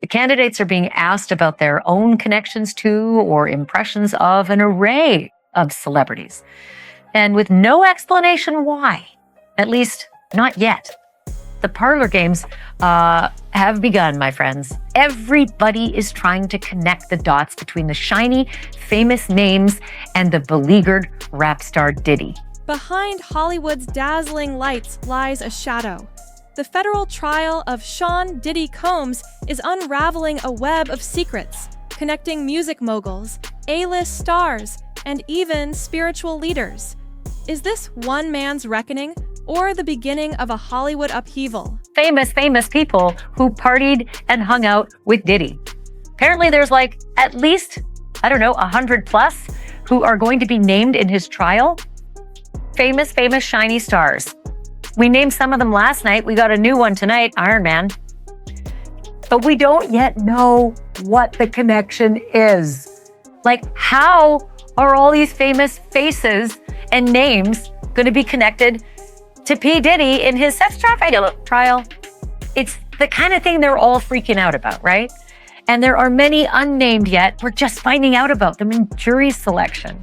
The candidates are being asked about their own connections to or impressions of an array of celebrities, and with no explanation why, at least not yet. The parlor games have begun, my friends. Everybody is trying to connect the dots between the shiny, famous names and the beleaguered rap star Diddy. Behind Hollywood's dazzling lights lies a shadow. The federal trial of Sean Diddy Combs is unraveling a web of secrets, connecting music moguls, A-list stars, and even spiritual leaders. Is this one man's reckoning, or the beginning of a Hollywood upheaval? Famous people who partied and hung out with Diddy. Apparently there's at least, 100 plus who are going to be named in his trial. Famous shiny stars. We named some of them last night. We got a new one tonight, Iron Man. But we don't yet know what the connection is. How are all these famous faces and names going to be connected to P. Diddy in his sex trafficking trial? It's the kind of thing they're all freaking out about, right? And there are many unnamed yet. We're just finding out about them in jury selection.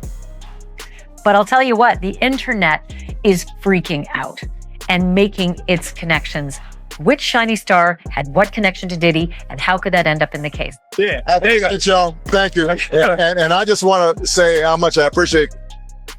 But I'll tell you what, the internet is freaking out and making its connections. Which shiny star had what connection to Diddy, and how could that end up in the case? Yeah, there you go. Y'all. Thank you. And I just want to say how much I appreciate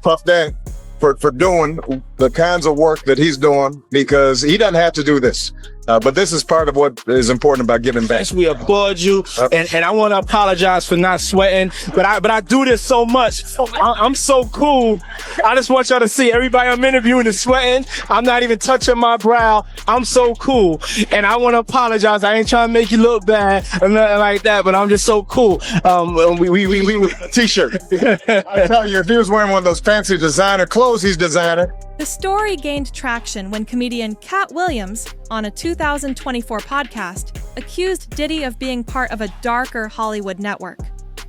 Puff Daddy for doing the kinds of work that he's doing, because he doesn't have to do this. But this is part of what is important about giving back. Yes, we applaud you, and I want to apologize for not sweating, but I do this so much. I'm so cool. I just want y'all to see everybody I'm interviewing is sweating. I'm not even touching my brow. I'm so cool, and I want to apologize. I ain't trying to make you look bad or nothing like that, but I'm just so cool. We T-shirt. I tell you, if he was wearing one of those fancy designer clothes, he's designer. The story gained traction when comedian Cat Williams, on a 2024 podcast, accused Diddy of being part of a darker Hollywood network.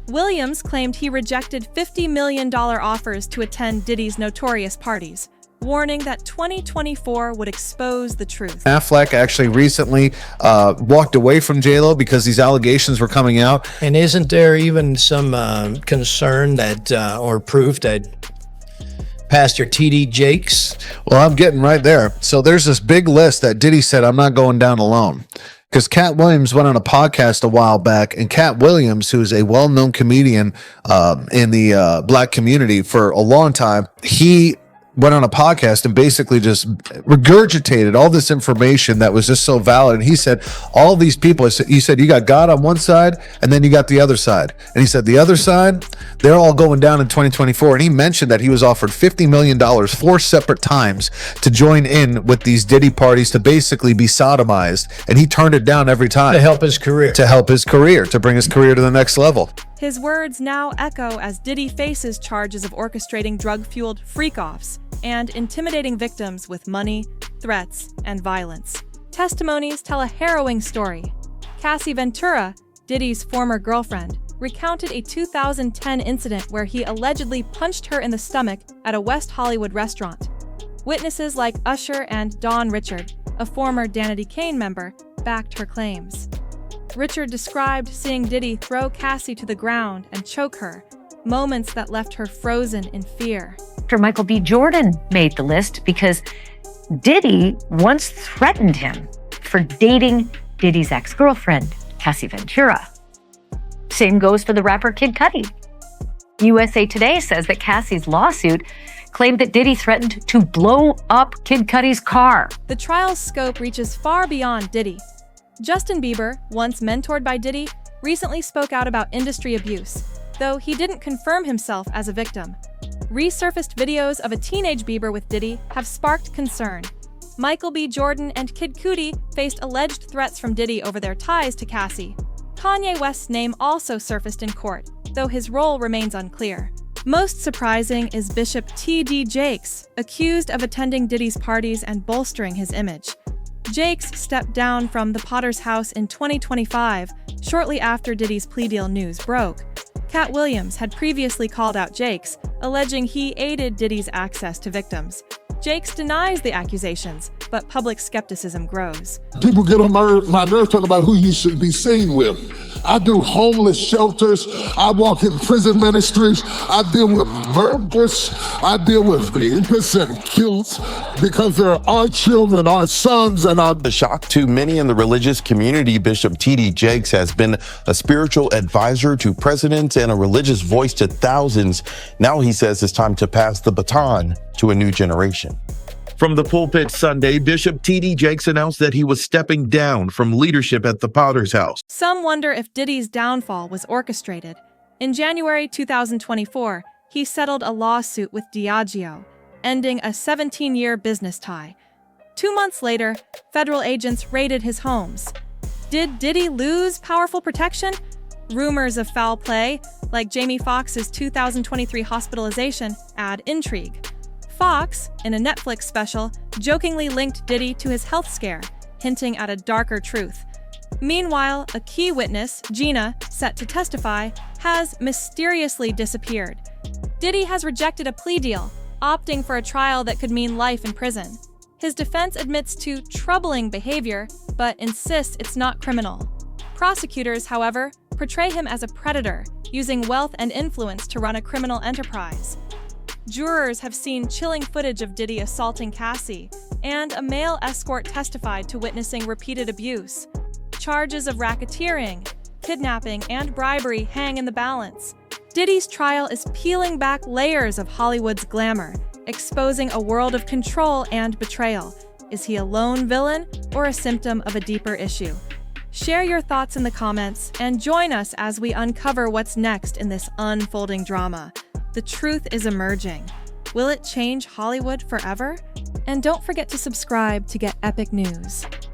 Williams claimed he rejected $50 million offers to attend Diddy's notorious parties, warning that 2024 would expose the truth. Affleck actually recently walked away from J-Lo because these allegations were coming out. And isn't there even some concern that, or proof that Pastor T.D. Jakes? Well, I'm getting right there. So there's this big list that Diddy said, I'm not going down alone. Because Cat Williams went on a podcast a while back, and Cat Williams, who's a well-known comedian in the black community for a long time, he went on a podcast and basically just regurgitated all this information that was just so valid. And he said, all these people, he said, you got God on one side, and then you got the other side. And he said, the other side, they're all going down in 2024. And he mentioned that he was offered $50 million 4 separate times to join in with these Diddy parties to basically be sodomized. And he turned it down every time. To help his career. To bring his career to the next level. His words now echo as Diddy faces charges of orchestrating drug-fueled freak-offs and intimidating victims with money, threats, and violence. Testimonies tell a harrowing story. Cassie Ventura, Diddy's former girlfriend, recounted a 2010 incident where he allegedly punched her in the stomach at a West Hollywood restaurant. Witnesses like Usher and Don Richard, a former Danity Kane member, backed her claims. Richard described seeing Diddy throw Cassie to the ground and choke her, moments that left her frozen in fear. Dr. Michael B. Jordan made the list because Diddy once threatened him for dating Diddy's ex-girlfriend, Cassie Ventura. Same goes for the rapper Kid Cudi. USA Today says that Cassie's lawsuit claimed that Diddy threatened to blow up Kid Cudi's car. The trial's scope reaches far beyond Diddy. Justin Bieber, once mentored by Diddy, recently spoke out about industry abuse, though he didn't confirm himself as a victim. Resurfaced videos of a teenage Bieber with Diddy have sparked concern. Michael B. Jordan and Kid Cudi faced alleged threats from Diddy over their ties to Cassie. Kanye West's name also surfaced in court, though his role remains unclear. Most surprising is Bishop T.D. Jakes, accused of attending Diddy's parties and bolstering his image. Jakes stepped down from the Potter's house in 2025, shortly after Diddy's plea deal news broke. Cat Williams had previously called out Jakes, alleging he aided Diddy's access to victims. Jakes denies the accusations, but public skepticism grows. People get on my nerves talking about who you should be seen with. I do homeless shelters. I walk in prison ministries. I deal with murders. I deal with innocent kills because they're our children, our sons, and our... The shock to many in the religious community, Bishop T.D. Jakes has been a spiritual advisor to presidents and a religious voice to thousands. Now he says it's time to pass the baton to a new generation. From the pulpit Sunday, Bishop T.D. Jakes announced that he was stepping down from leadership at the Potter's House. Some wonder if Diddy's downfall was orchestrated. In January 2024, he settled a lawsuit with Diageo, ending a 17-year business tie. 2 months later, federal agents raided his homes. Did Diddy lose powerful protection? Rumors of foul play, like Jamie Foxx's 2023 hospitalization, add intrigue. Fox, in a Netflix special, jokingly linked Diddy to his health scare, hinting at a darker truth. Meanwhile, a key witness, Gina, set to testify, has mysteriously disappeared. Diddy has rejected a plea deal, opting for a trial that could mean life in prison. His defense admits to troubling behavior, but insists it's not criminal. Prosecutors, however, portray him as a predator, using wealth and influence to run a criminal enterprise. Jurors have seen chilling footage of Diddy assaulting Cassie, and a male escort testified to witnessing repeated abuse. Charges of racketeering, kidnapping, and bribery hang in the balance. Diddy's trial is peeling back layers of Hollywood's glamour, exposing a world of control and betrayal. Is he a lone villain or a symptom of a deeper issue? Share your thoughts in the comments and join us as we uncover what's next in this unfolding drama. The truth is emerging. Will it change Hollywood forever? And don't forget to subscribe to get epic news.